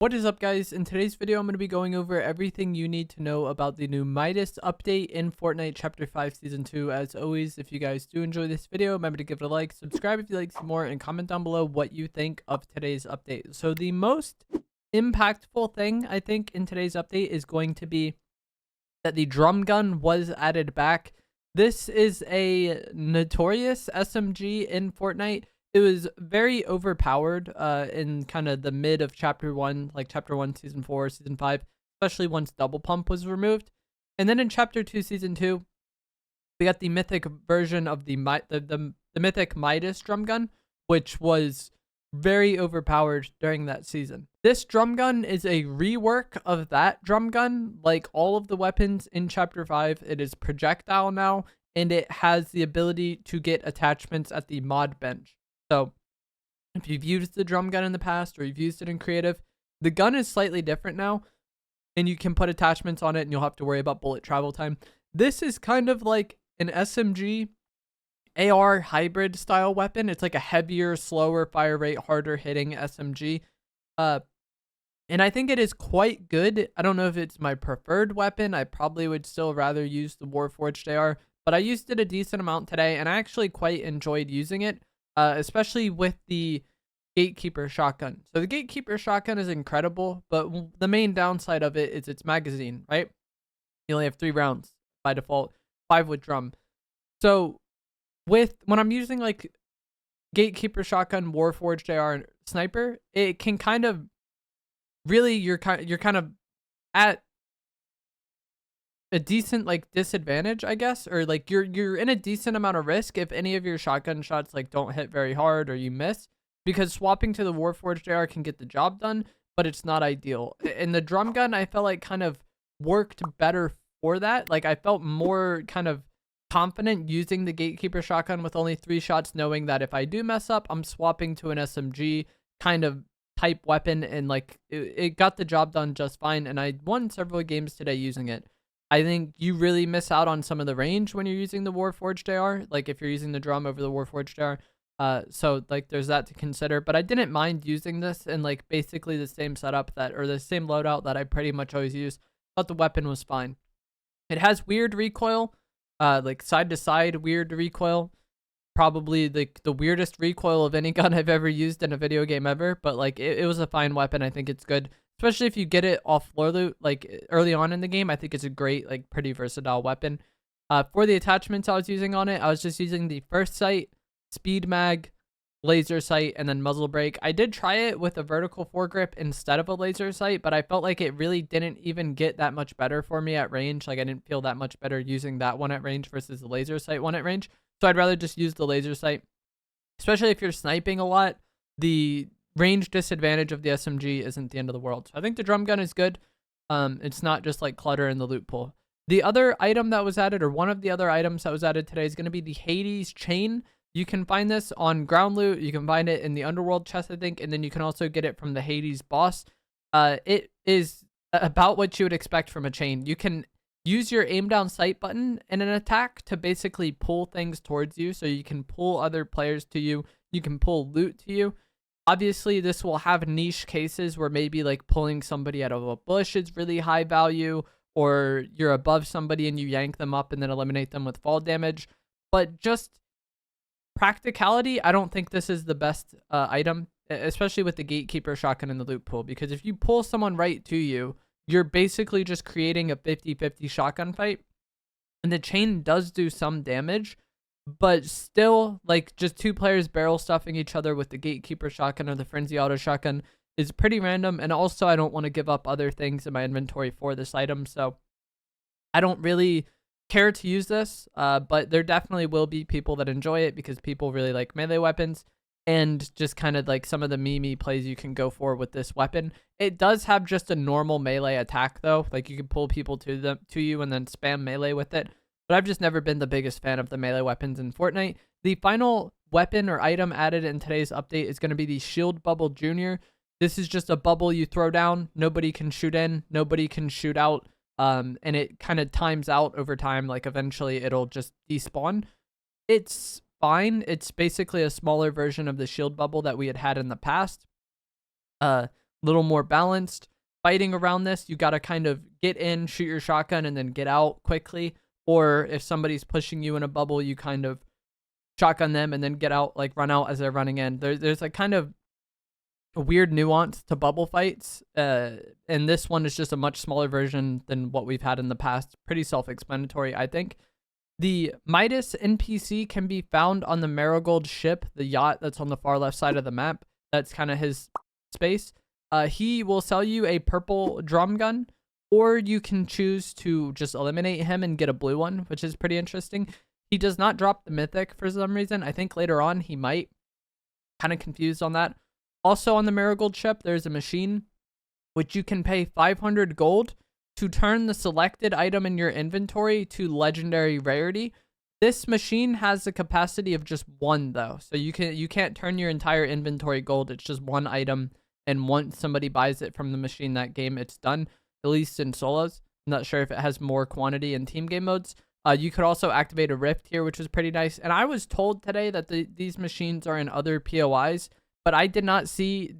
What is up, guys? In today's video, I'm going to be going over everything you need to know about the new Midas update in Fortnite Chapter 5 Season 2. As always, if you guys do enjoy this video, remember to give it a like, subscribe if you like some more, and comment down below what you think of today's update. So the most impactful thing, I think, in today's update is going to be that the drum gun was added back. This is a notorious SMG in Fortnite. It was very overpowered in kind of the mid of Chapter 1, like Chapter 1, Season 4, Season 5, especially once Double Pump was removed. And then in Chapter 2, Season 2, we got the mythic version of the mythic Midas drum gun, which was very overpowered during that season. This drum gun is a rework of that drum gun. Like all of the weapons in Chapter 5, it is projectile now, and it has the ability to get attachments at the mod bench. So if you've used the drum gun in the past or you've used it in creative, the gun is slightly different now, and you can put attachments on it and you'll have to worry about bullet travel time. This is kind of like an SMG AR hybrid style weapon. It's like a heavier, slower fire rate, harder hitting SMG. And I think it is quite good. I don't know if it's my preferred weapon. I probably would still rather use the Warforged AR, but I used it a decent amount today and I actually quite enjoyed using it. Especially with the Gatekeeper shotgun. So the Gatekeeper shotgun is incredible, but the main downside of it is its magazine, right? You only have 3 rounds by default, 5 with drum. So when I'm using like Gatekeeper shotgun, Warforged AR, and sniper, it can kind of really you're kind of at a decent like disadvantage, I guess, or like you're in a decent amount of risk if any of your shotgun shots like don't hit very hard or you miss, because swapping to the Warforged AR can get the job done, but it's not ideal. And the drum gun, I felt like kind of worked better for that. Like I felt more kind of confident using the Gatekeeper shotgun with only 3 shots, knowing that if I do mess up, I'm swapping to an SMG kind of type weapon, and like it got the job done just fine. And I won several games today using it. I think you really miss out on some of the range when you're using the Warforged AR, like if you're using the drum over the Warforged AR. So like there's that to consider, but I didn't mind using this in like basically the same setup or the same loadout that I pretty much always use. Thought the weapon was fine. It has weird recoil, like side to side weird recoil. Probably the weirdest recoil of any gun I've ever used in a video game ever, but like it was a fine weapon. I think it's good. Especially if you get it off floor loot, like early on in the game, I think it's a great, like pretty versatile weapon. For the attachments I was using on it, I was just using the first sight, speed mag, laser sight, and then muzzle brake. I did try it with a vertical foregrip instead of a laser sight, but I felt like it really didn't even get that much better for me at range. Like I didn't feel that much better using that one at range versus the laser sight one at range. So I'd rather just use the laser sight, especially if you're sniping a lot. The range disadvantage of the SMG isn't the end of the world. So I think the drum gun is good. It's not just like clutter in the loot pool. The other item that was added, or one of the other items that was added today, is going to be the Hades chain. You can find this on ground loot. You can find it in the underworld chest, I think, and then you can also get it from the Hades boss. It is about what you would expect from a chain. You can use your aim down sight button in an attack to basically pull things towards you. So you can pull other players to you. You can pull loot to you. Obviously, this will have niche cases where maybe like pulling somebody out of a bush is really high value, or you're above somebody and you yank them up and then eliminate them with fall damage. But just practicality, I don't think this is the best item, especially with the Gatekeeper shotgun in the loot pool, because if you pull someone right to you, you're basically just creating a 50-50 shotgun fight. And the chain does do some damage, but still, like just 2 players barrel stuffing each other with the Gatekeeper shotgun or the Frenzy Auto shotgun is pretty random. And also, I don't want to give up other things in my inventory for this item, so I don't really care to use this. But there definitely will be people that enjoy it because people really like melee weapons, and just kind of like some of the meme plays you can go for with this weapon. It does have just a normal melee attack though, like you can pull people to you and then spam melee with it. But I've just never been the biggest fan of the melee weapons in Fortnite. The final weapon or item added in today's update is going to be the Shield Bubble Junior. This is just a bubble you throw down. Nobody can shoot in. Nobody can shoot out. And it kind of times out over time. Like eventually it'll just despawn. It's fine. It's basically a smaller version of the Shield Bubble that we had in the past. little more balanced. Fighting around this, you got to kind of get in, shoot your shotgun, and then get out quickly. Or if somebody's pushing you in a bubble, you kind of shotgun them and then get out, like run out as they're running in. There's like kind of a weird nuance to bubble fights. And this one is just a much smaller version than what we've had in the past. Pretty self-explanatory, I think. The Midas NPC can be found on the Marigold ship, the yacht that's on the far left side of the map. That's kind of his space. He will sell you a purple drum gun, or you can choose to just eliminate him and get a blue one, which is pretty interesting. He does not drop the mythic for some reason. I think later on he might. Kind of confused on that. Also on the Marigold ship, there's a machine which you can pay 500 gold to turn the selected item in your inventory to legendary rarity. This machine has the capacity of just one though. So you can't turn your entire inventory gold. It's just one item. And once somebody buys it from the machine that game, it's done, at least in solos. I'm not sure if it has more quantity in team game modes. You could also activate a rift here, which is pretty nice. And I was told today that these machines are in other POIs, but I did not see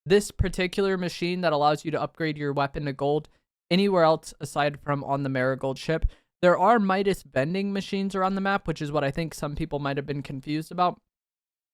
this particular machine that allows you to upgrade your weapon to gold anywhere else aside from on the Marigold ship. There are Midas vending machines around the map, which is what I think some people might have been confused about.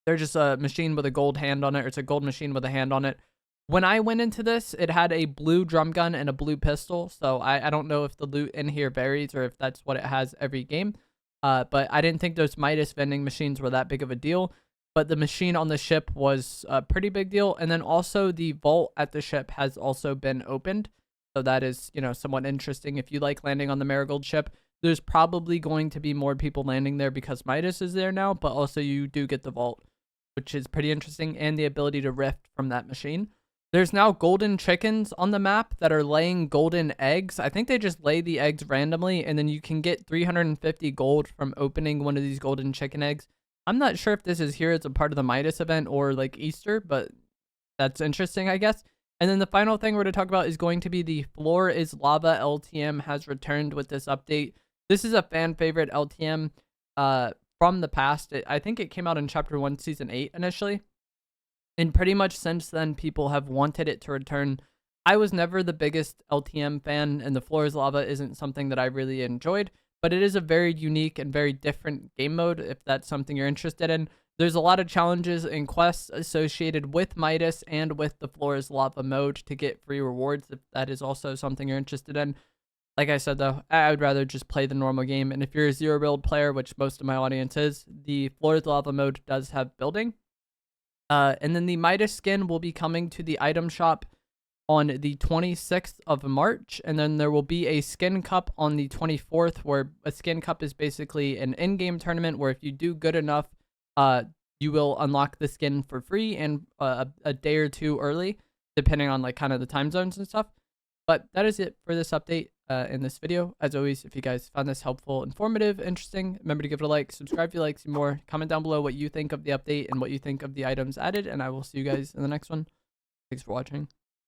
They're just a machine with a gold hand on it, or it's a gold machine with a hand on it. When I went into this, it had a blue drum gun and a blue pistol, so I don't know if the loot in here varies or if that's what it has every game. But I didn't think those Midas vending machines were that big of a deal. But the machine on the ship was a pretty big deal. And then also the vault at the ship has also been opened. So that is, somewhat interesting. If you like landing on the Marigold ship, there's probably going to be more people landing there because Midas is there now, but also you do get the vault, which is pretty interesting, and the ability to rift from that machine. There's now golden chickens on the map that are laying golden eggs. I think they just lay the eggs randomly, and then you can get 350 gold from opening one of these golden chicken eggs. I'm not sure if this is here as a part of the Midas event or like Easter, but that's interesting, I guess. And then the final thing we're going to talk about is going to be the Floor is Lava LTM has returned with this update. This is a fan favorite LTM from the past. I think it came out in Chapter 1, Season 8 initially. And pretty much since then, people have wanted it to return. I was never the biggest LTM fan, and the Floor is Lava isn't something that I really enjoyed. But it is a very unique and very different game mode if that's something you're interested in. There's a lot of challenges and quests associated with Midas and with the Floor is Lava mode to get free rewards if that is also something you're interested in. Like I said, though, I would rather just play the normal game. And if you're a zero build player, which most of my audience is, the Floor is Lava mode does have building. And then the Midas skin will be coming to the item shop on the 26th of March. And then there will be a skin cup on the 24th, where a skin cup is basically an in-game tournament where if you do good enough, you will unlock the skin for free and a day or two early, depending on like kind of the time zones and stuff. But that is it for this update in this video. As always, if you guys found this helpful, informative, interesting, remember to give it a like, subscribe if you like some more, comment down below what you think of the update and what you think of the items added, and I will see you guys in the next one. Thanks for watching.